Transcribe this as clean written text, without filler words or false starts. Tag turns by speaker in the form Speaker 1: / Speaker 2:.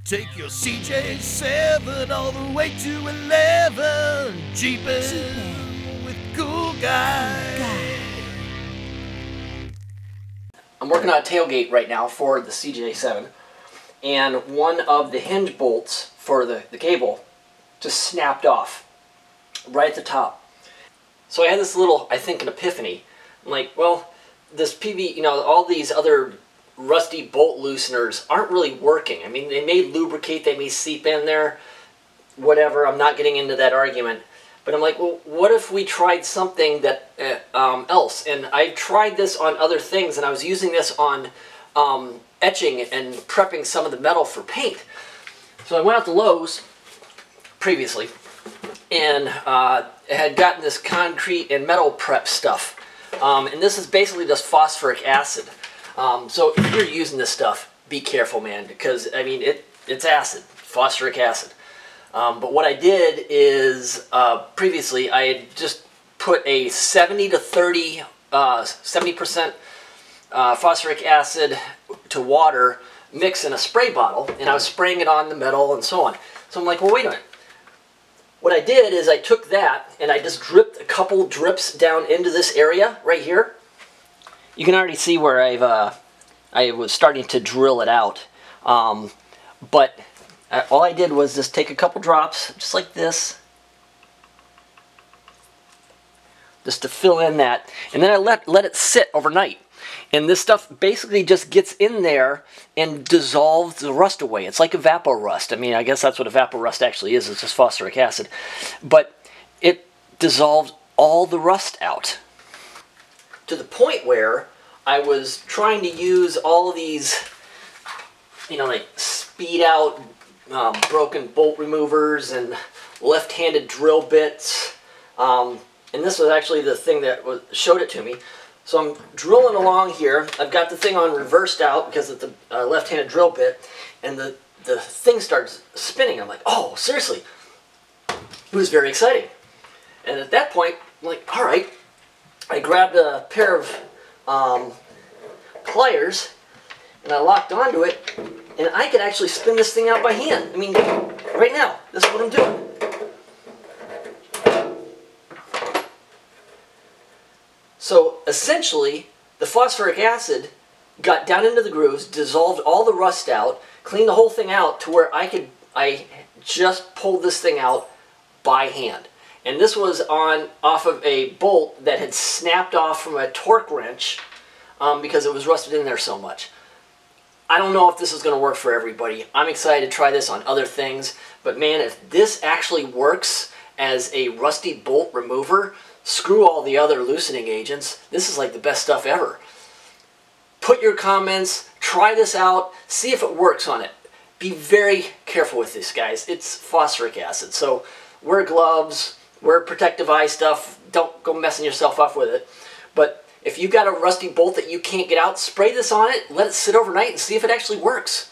Speaker 1: Take your CJ7 all the way to 11. Jeepin' with Cool Guy.
Speaker 2: I'm working on a tailgate right now for the CJ7, and one of the hinge bolts for the cable just snapped off right at the top. So I had this little, I think, an epiphany. I'm like, well, this PV, all these other rusty bolt looseners aren't really working. I mean, they may lubricate, they may seep in there, whatever. I'm not getting into that argument. But I'm like, well, what if we tried something that else? And I've tried this on other things, and I was using this on etching and prepping some of the metal for paint. So I went out to Lowe's previously, and had gotten this concrete and metal prep stuff. And this is basically just phosphoric acid. So if you're using this stuff, be careful, man, because, I mean, it's acid, phosphoric acid. But what I did is, previously, I had just put a 70 to 30, 70% phosphoric acid to water mix in a spray bottle, and I was spraying it on the metal and so on. So I'm like, well, wait a minute. What I did is I took that, and I just dripped a couple drips down into this area right here. You can already see where I was starting to drill it out. But all I did was just take a couple drops, just like this, just to fill in that, and then I let it sit overnight. And this stuff basically just gets in there and dissolves the rust away. It's like evaporust. I mean, I guess that's what evaporust actually is. It's just phosphoric acid. But it dissolves all the rust out, to the point where I was trying to use all of these, like speed out broken bolt removers and left-handed drill bits. And this was actually the thing that showed it to me. So I'm drilling along here. I've got the thing on reversed out because it's a left-handed drill bit, and the thing starts spinning. I'm like, oh, seriously. It was very exciting. And at that point, I'm like, all right. I grabbed a pair of pliers, and I locked onto it, and I could actually spin this thing out by hand. I mean, right now, this is what I'm doing. So essentially, the phosphoric acid got down into the grooves, dissolved all the rust out, cleaned the whole thing out to where I just pulled this thing out by hand. And this was off of a bolt that had snapped off from a torque wrench because it was rusted in there so much. I don't know if this is going to work for everybody. I'm excited to try this on other things. But man, if this actually works as a rusty bolt remover, screw all the other loosening agents. This is like the best stuff ever. Put your comments, try this out, see if it works on it. Be very careful with this, guys. It's phosphoric acid. So wear gloves, wear protective eye stuff. Don't go messing yourself up with it. But if you've got a rusty bolt that you can't get out, spray this on it, let it sit overnight, and see if it actually works.